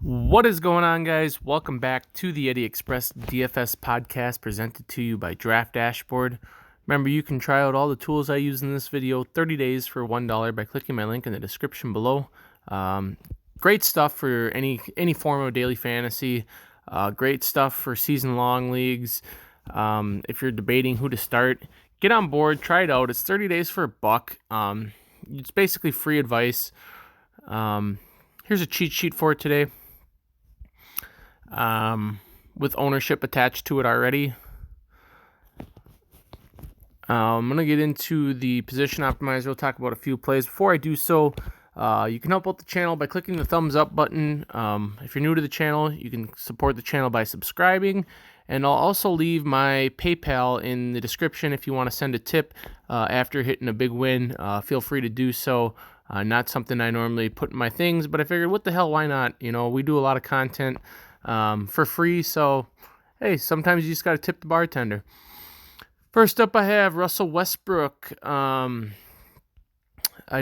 What is going on, guys? Welcome back to the Eddie Express DFS podcast presented to you by Draft Dashboard. Remember, you can try out all the tools I use in this video 30 days for $1 by clicking my link in the description below. Great stuff for any form of daily fantasy. Great stuff for season-long leagues. If you're debating who to start, get on board, try it out. It's 30 days for $1. It's basically free advice. Here's a cheat sheet for it today. With ownership attached to it already. I'm going to get into the position optimizer. We'll talk about a few plays. Before I do so, you can help out the channel by clicking the thumbs up button. If you're new to the channel, you can support the channel by subscribing. And I'll also leave my PayPal in the description if you want to send a tip after hitting a big win. Feel free to do so. Not something I normally put in my things, but I figured, what the hell, why not? You know, we do a lot of content for free, so hey, sometimes you just got to tip the bartender. First up, I have Russell Westbrook. I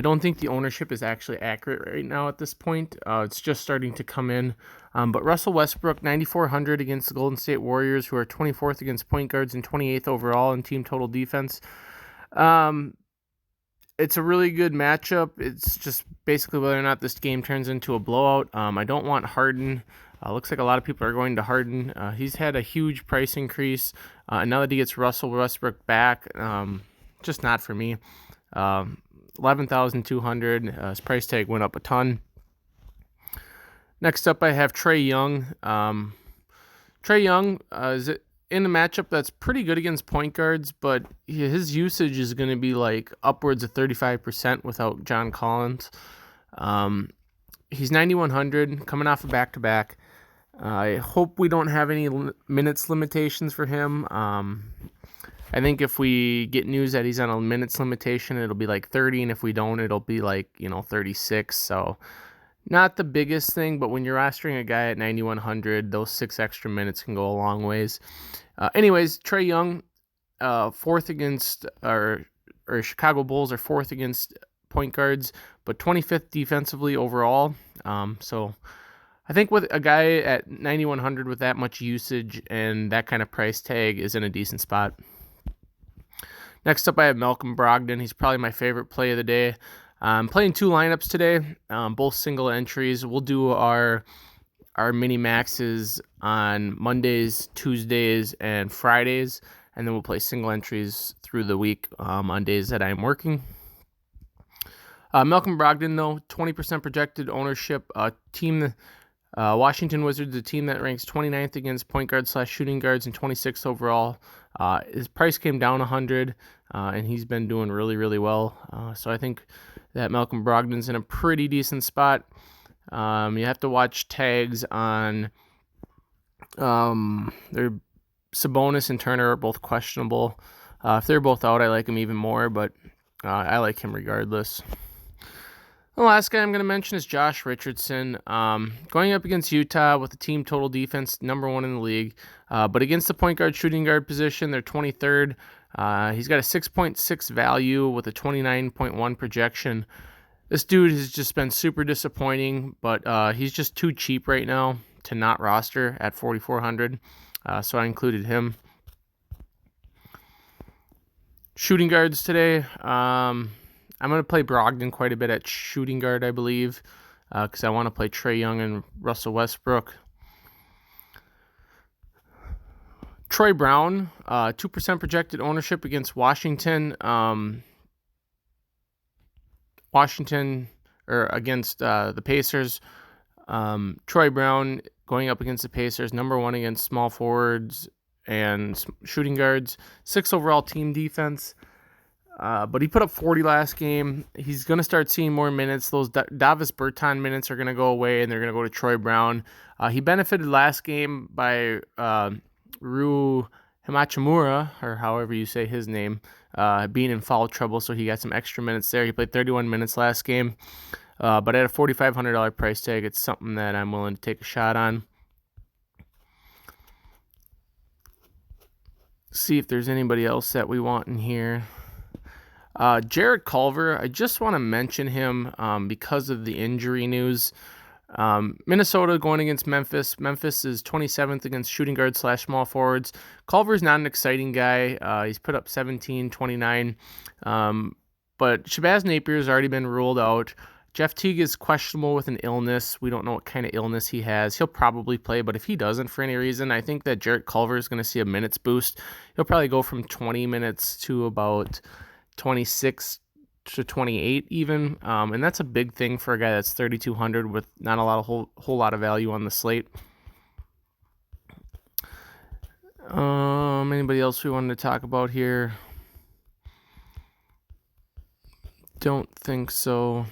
don't think the ownership is actually accurate right now at this point. It's just starting to come in. But Russell Westbrook, 9,400 against the Golden State Warriors, who are 24th against point guards and 28th overall in team total defense. It's a really good matchup. It's just basically whether or not this game turns into a blowout. I don't want Harden. Looks like a lot of people are going to Harden. He's had a huge price increase. And now that he gets Russell Westbrook back, just not for me. 11,200. His price tag went up a ton. Next up, I have Trae Young. Trae Young is in a matchup that's pretty good against point guards, but his usage is going to be like upwards of 35% without John Collins. He's 9,100, coming off a back-to-back. I hope we don't have any minutes limitations for him. I think if we get news that he's on a minutes limitation, it'll be like 30, and if we don't, it'll be like, 36. So not the biggest thing, but when you're rostering a guy at 9,100, those 6 extra minutes can go a long ways. Anyways, Trae Young, fourth against, or Chicago Bulls are fourth against point guards, but 25th defensively overall. So I think with a guy at 9,100 with that much usage and that kind of price tag is in a decent spot. Next up, I have Malcolm Brogdon. He's probably my favorite play of the day. I'm playing 2 lineups today, both single entries. We'll do our mini maxes on Mondays, Tuesdays, and Fridays, and then we'll play single entries through the week on days that I'm working. Malcolm Brogdon, though, 20% projected ownership. Washington Wizards, a team that ranks 29th against point guards / shooting guards and 26th overall. His price came down 100, and he's been doing really, really well. So I think that Malcolm Brogdon's in a pretty decent spot. You have to watch tags on their Sabonis and Turner are both questionable. If they're both out, I like him even more, but I like him regardless. The last guy I'm going to mention is Josh Richardson. Going up against Utah with the team total defense number 1 in the league. But against the point guard, shooting guard position, they're 23rd. He's got a 6.6 value with a 29.1 projection. This dude has just been super disappointing, but he's just too cheap right now to not roster at 4,400. So I included him. Shooting guards today. I'm going to play Brogdon quite a bit at shooting guard, I believe, because I want to play Trae Young and Russell Westbrook. Troy Brown, 2% projected ownership against Washington. Against the Pacers. Troy Brown going up against the Pacers, number 1 against small forwards and shooting guards, 6 overall team defense. But he put up 40 last game. He's going to start seeing more minutes. Those Davis Bertans minutes are going to go away, and they're going to go to Troy Brown. He benefited last game by Rui Hachimura, or however you say his name, being in foul trouble, so he got some extra minutes there. He played 31 minutes last game. But at a $4,500 price tag, it's something that I'm willing to take a shot on. See if there's anybody else that we want in here. Jarrett Culver, I just want to mention him because of the injury news. Minnesota going against Memphis. Memphis is 27th against shooting guards / small forwards. Culver's not an exciting guy. He's put up 17, 29. But Shabazz Napier's already been ruled out. Jeff Teague is questionable with an illness. We don't know what kind of illness he has. He'll probably play, but if he doesn't for any reason, I think that Jarrett Culver is going to see a minutes boost. He'll probably go from 20 minutes to about 26 to 28 even, and that's a big thing for a guy that's 3,200 with not a lot of whole lot of value on the slate. Anybody else we wanted to talk about here? Don't think so.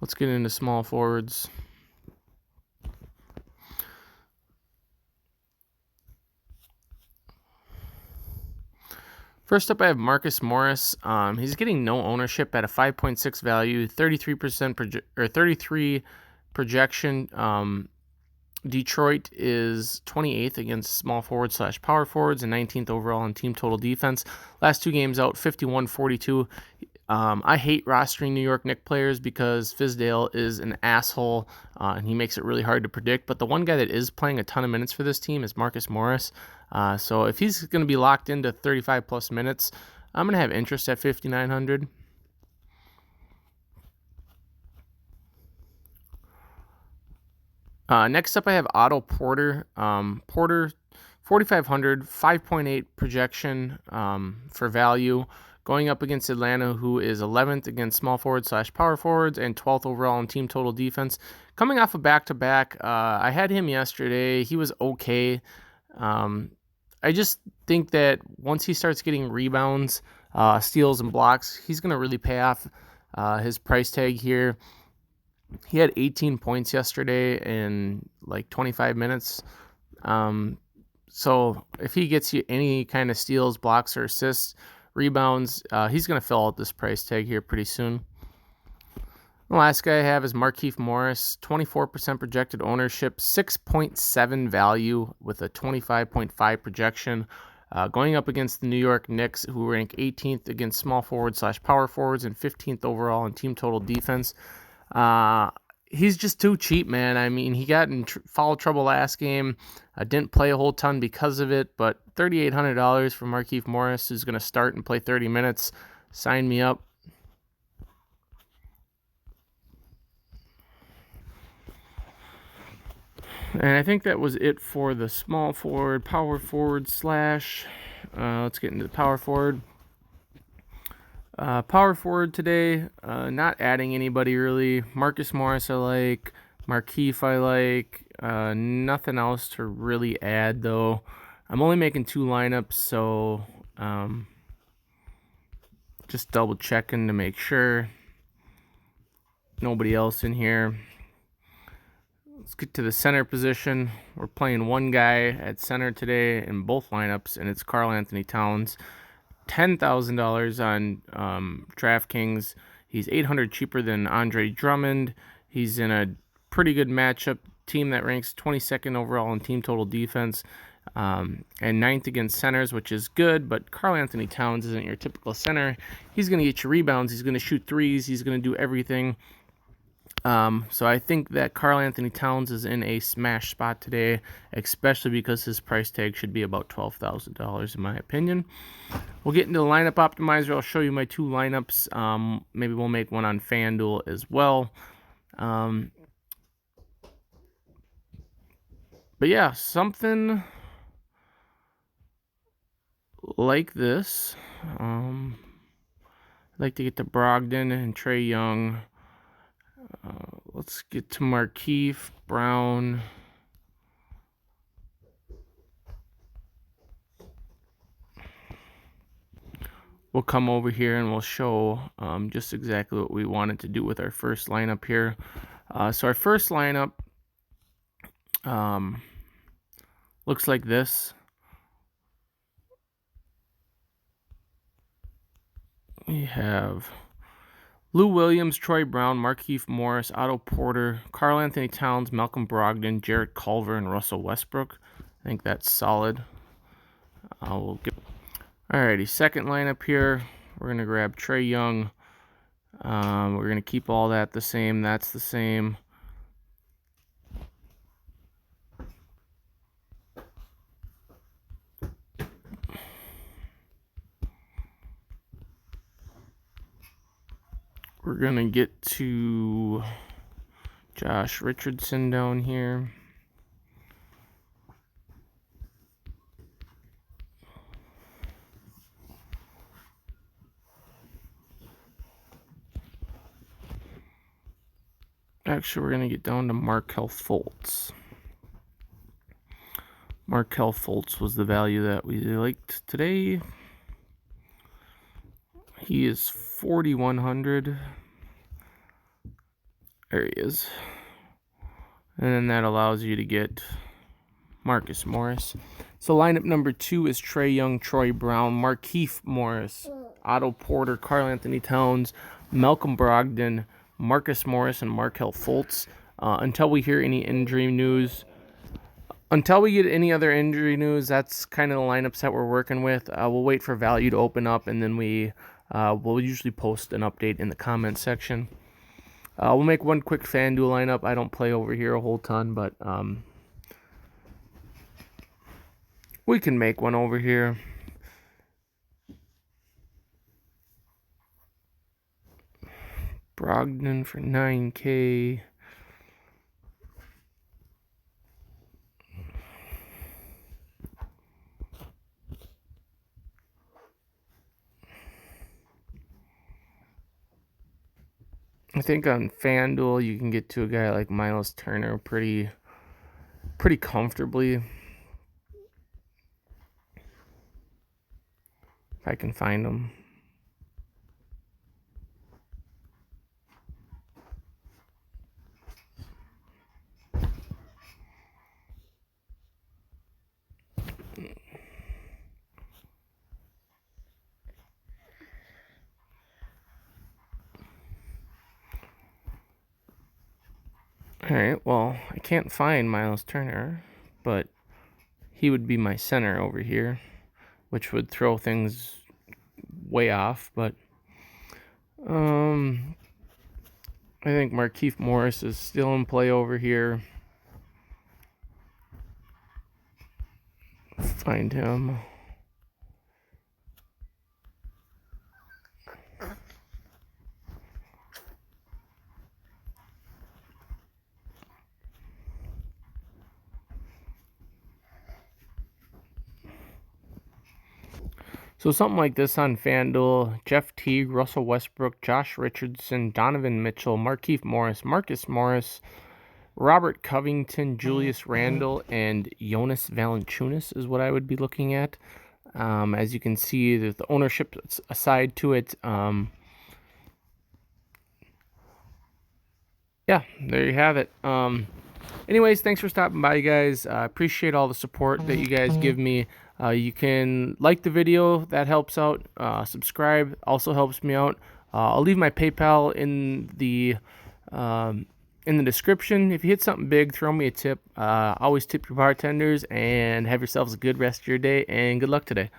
Let's get into small forwards. First up, I have Marcus Morris. He's getting no ownership at a 5.6 value, 33 projection. Detroit is 28th against small forwards / power forwards and 19th overall in team total defense. Last 2 games out, 51-42. I hate rostering New York Knicks players because Fizdale is an asshole and he makes it really hard to predict. But the one guy that is playing a ton of minutes for this team is Marcus Morris. So if he's going to be locked into 35 plus minutes, I'm going to have interest at 5,900. Next up, I have Otto Porter. Porter, 4,500, 5.8 projection for value. Going up against Atlanta, who is 11th against small forwards / power forwards and 12th overall in team total defense. Coming off a back-to-back, I had him yesterday. He was okay. I just think that once he starts getting rebounds, steals, and blocks, he's going to really pay off his price tag here. He had 18 points yesterday in like 25 minutes. So if he gets you any kind of steals, blocks, or assists, rebounds, he's going to fill out this price tag here pretty soon. The last guy I have is Markieff Morris, 24% projected ownership, 6.7 value with a 25.5 projection. Going up against the New York Knicks, who rank 18th against small forwards / power forwards and 15th overall in team total defense. He's just too cheap, man. I mean, he got in foul trouble last game. Didn't play a whole ton because of it, but $3,800 for Markieff Morris, who's going to start and play 30 minutes. Sign me up. And I think that was it for the small forward, power forward / let's get into the power forward. Power forward today, not adding anybody really. Marcus Morris I like. Markieff I like. Nothing else to really add though. I'm only making 2 lineups, so just double checking to make sure. Nobody else in here. Let's get to the center position. We're playing one guy at center today in both lineups, and it's Karl Anthony Towns. $10,000 on DraftKings. He's $800 cheaper than Andre Drummond. He's in a pretty good matchup. Team that ranks 22nd overall in team total defense and 9th against centers, which is good, but Karl Anthony Towns isn't your typical center. He's going to get you rebounds. He's going to shoot threes. He's going to do everything. So I think that Karl Anthony Towns is in a smash spot today, especially because his price tag should be about $12,000 in my opinion. We'll get into the lineup optimizer. I'll show you my 2 lineups. Maybe we'll make one on FanDuel as well. But yeah, something like this. I'd like to get to Brogdon and Trae Young. Let's get to Markieff, Brown. We'll come over here and we'll show just exactly what we wanted to do with our first lineup here. So our first lineup looks like this. We have Lou Williams, Troy Brown, Markieff Morris, Otto Porter, Karl Anthony Towns, Malcolm Brogdon, Jarrett Culver, and Russell Westbrook. I think that's solid. Alrighty, second lineup here. We're going to grab Trae Young, We're going to keep all that the same. That's the same. We're going to get to Josh Richardson down here. Actually, we're going to get down to Markelle Fultz. Markelle Fultz was the value that we liked today. He is 4,100. There he is. And then that allows you to get Marcus Morris. So lineup number 2 is Trae Young, Troy Brown, Markieff Morris, Otto Porter, Karl Anthony Towns, Malcolm Brogdon, Marcus Morris, and Markelle Fultz. Until we hear any injury news, until we get any other injury news, that's kind of the lineups that we're working with. We'll wait for value to open up, and then we'll usually post an update in the comment section. We'll make one quick FanDuel lineup. I don't play over here a whole ton, but we can make one over here. Brogdon for 9K. I think on FanDuel you can get to a guy like Miles Turner pretty comfortably. If I can find him. Alright, well, I can't find Miles Turner, but he would be my center over here, which would throw things way off, but I think Markieff Morris is still in play over here. Find him. So something like this on FanDuel: Jeff Teague, Russell Westbrook, Josh Richardson, Donovan Mitchell, Markieff Morris, Marcus Morris, Robert Covington, Julius Randle, and Jonas Valanciunas is what I would be looking at. As you can see, there's the ownership aside to it. Yeah, there you have it. Anyways, thanks for stopping by, you guys. I appreciate all the support that you guys give me. You can like the video, that helps out. Subscribe also helps me out. I'll leave my PayPal in the description. If you hit something big, throw me a tip. Always tip your bartenders, and have yourselves a good rest of your day, and good luck today.